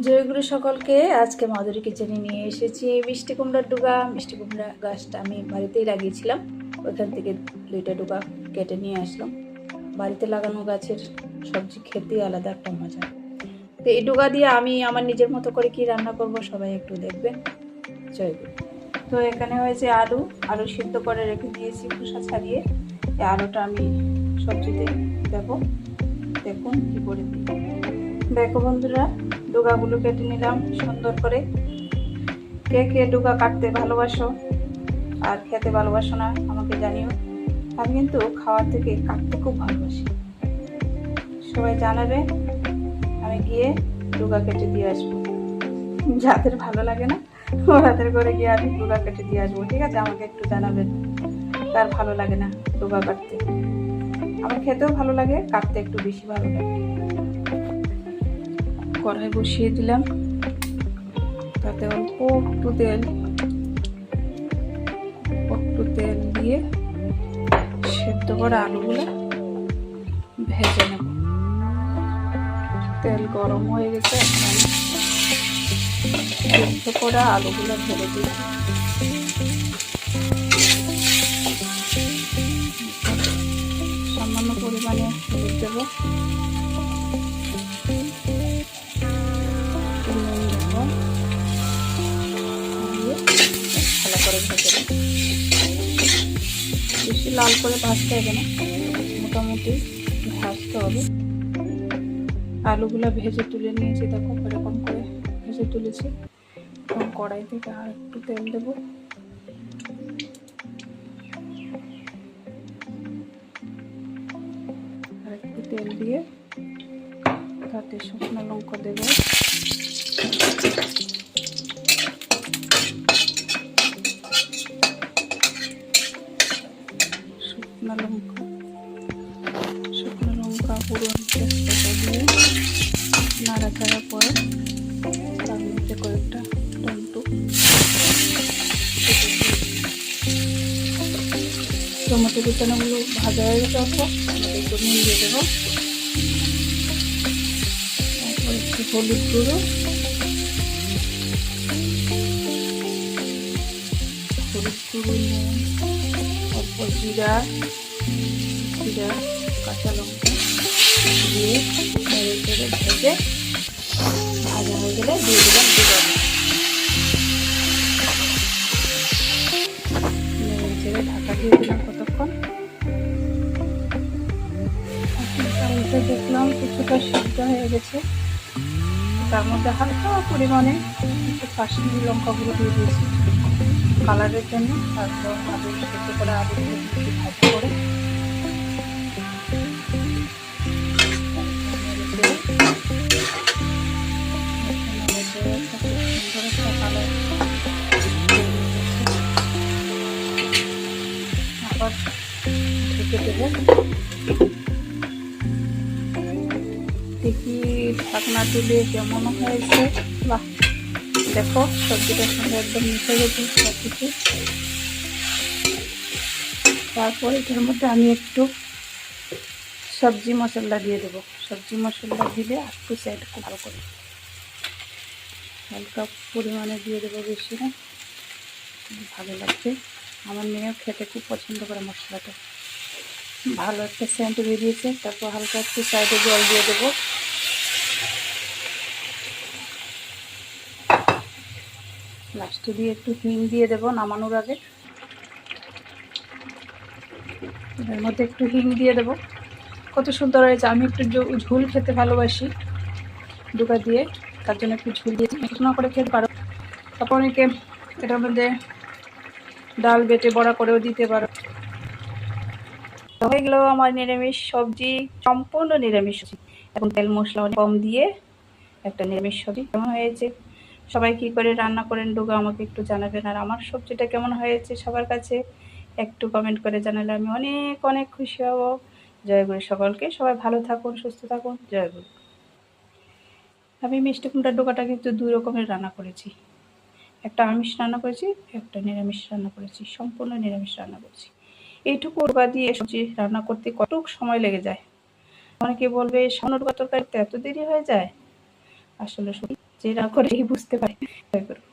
জয়গুরু সকলকে। আজকে মাধুরী কিচেনে নিয়ে এসেছি মিষ্টি কুমড়ার ডুগা। মিষ্টি কুমড়া গাছটা আমি বাড়িতেই লাগিয়েছিলাম, ওইখান থেকে 2টা ডুগা কেটে নিয়ে আসলাম। বাড়িতে লাগানো গাছের সবজি খেতে আলাদা একটা মজা। তো এই ডুগা দিয়ে আমি আমার নিজের মতো করে কি রান্না করব সবাই একটু দেখবেন। জয়গুরু। তো এখানে হয়েছে আলু সিদ্ধ করে রেখে দিয়েছি খোসা ছাড়িয়ে। এই আলুটা আমি সবজিতে দেবো, দেখুন কি করে দিই। দেখো বন্ধুরা, ডুগাগুলো কেটে নিলাম সুন্দর করে। কে কে ডুগা কাটতে ভালোবাসো আর খেতে ভালোবাসো না আমাকে জানিও। আমি কিন্তু খাওয়ার থেকে কাটতে খুব ভালোবাসি, সবাই জানাবে। আমি গিয়ে ডুগা কেটে দিয়ে আসবো, যাদের ভালো লাগে না ওদের করে গিয়ে আমি ডুগা কেটে দিয়ে আসবো, ঠিক আছে? আমাকে একটু জানাবেন কার ভালো লাগে না ডুগা কাটতে। আমার খেতেও ভালো লাগে, কাটতে একটু বেশি ভালো লাগে। কড়াই বসিয়ে দিলাম, তাতে অল্প একটু তেল দিয়ে সেদ্ধ করা আলুগুলো ভেজে নেব। তেল গরম হয়ে গেছে, এখন আমি সেদ্ধ করা আলুগুলো ঢেলে দিয়েছি। সামান্য পরিমাণে হলুদ দেব, ভালো করে ভেজে নেব। বেশি লাল করে ভাজতে হবে না, মোটামুটি ভাজতে হবে। আলুগুলো ভেজে তুলে নিয়েছি, দেখো এরকম করে ভেজে তুলেছি। এখন কড়াই থেকে আর একটু তেল দেব, আর একটু তেল দিয়ে তাতে শুকনো লঙ্কা দেব, শুকনো লঙ্কা পুরো তেজপাতা দিয়ে নাড়াচাড়া করে তার মধ্যে কয়েকটা টমেটো কুচানোগুলো ভাজা হয়ে গেছে, একটু নুন দিয়ে দেবো। তারপর একটু হলুদ গুঁড়ো, নুন, অল্প জিরা, কাঁচা লঙ্কা দিয়ে নেড়ে চেড়ে ভেজে ভাজা হয়ে গেলে দিয়ে দিলাম ডুগা। নেড়ে চেড়ে ঢাকা দিয়ে দিলাম কতক্ষণ। দেখলাম কিছুটা সিদ্ধ হয়ে গেছে, তার মধ্যে হালকা পরিমাণে একটু কাশ্মীরি লঙ্কা গুঁড়ো দিয়ে দিয়েছি কালারের জন্য। তারপর আলু সেদ্ধ করে আলুগুলো একটু ভাজা করে আবার ঢেকে দেবো। দেখি ঢাকনা তুলে কেমন হয়েছে। বাহ, দেখো সবজিটার সঙ্গে একদম মিশে গেছে সব কিছু। তারপর এটার মধ্যে আমি একটু সবজি মশলা দিয়ে দেবো। সবজি মশলা দিলে একটু সাইড ভালো করে হালকা পরিমাণে দিয়ে দেবো, বেশি না, ভালো লাগবে। আমার মেয়েও খেতে খুব পছন্দ করে মশলাটা, ভালো একটা সেন্ট বেরিয়েছে। তারপর হালকা একটু সাইডে জল দিয়ে দেবো। লাস্টে দিয়ে একটু হিং দিয়ে দেবো নামানোর আগে। এর মধ্যে একটু হিং দিয়ে দেবো। কত সুন্দর হয়েছে। আমি একটু ঝোল খেতে ভালোবাসি ডুগা দিয়ে, তার জন্য একটু ঝোল দিয়েছি। না করে খেতে পারো। তারপর অনেকে এটার মধ্যে ডাল বেটে বড়া করেও দিতে পারো। হয়ে গেল আমার নিরামিষ সবজি, সম্পূর্ণ নিরামিষ সবজি। এখন তেল মশলা কম দিয়ে একটা নিরামিষ সবজি। কেমন হয়েছে, সবাই কি করে রান্না করেন ডুগা আমাকে একটু জানাবেন। আর আমার সবজিটা কেমন হয়েছে সবার কাছে একটু কমেন্ট করে জানালে আমি অনেক অনেক খুশি হব। জয়গুরু সকলকে, সবাই ভালো থাকুন, সুস্থ থাকুন। জয়গুরু। আমি মিষ্টি কুমড়ার ডোকাটা কিন্তু 2 রকমের রান্না করেছি। একটা আমিষ রান্না করেছি, একটা নিরামিষ রান্না করেছি, সম্পূর্ণ নিরামিষ রান্না করেছি। এইটুকু ডোকা দিয়ে সবজি রান্না করতে কতটুক সময় লেগে যায়। অনেকে বলবে সামান্য ডোকা তরকারিতে এত দেরি হয়ে যায়, আসলে সত্যি যে না করে বুঝতে পারে, দয়া করো।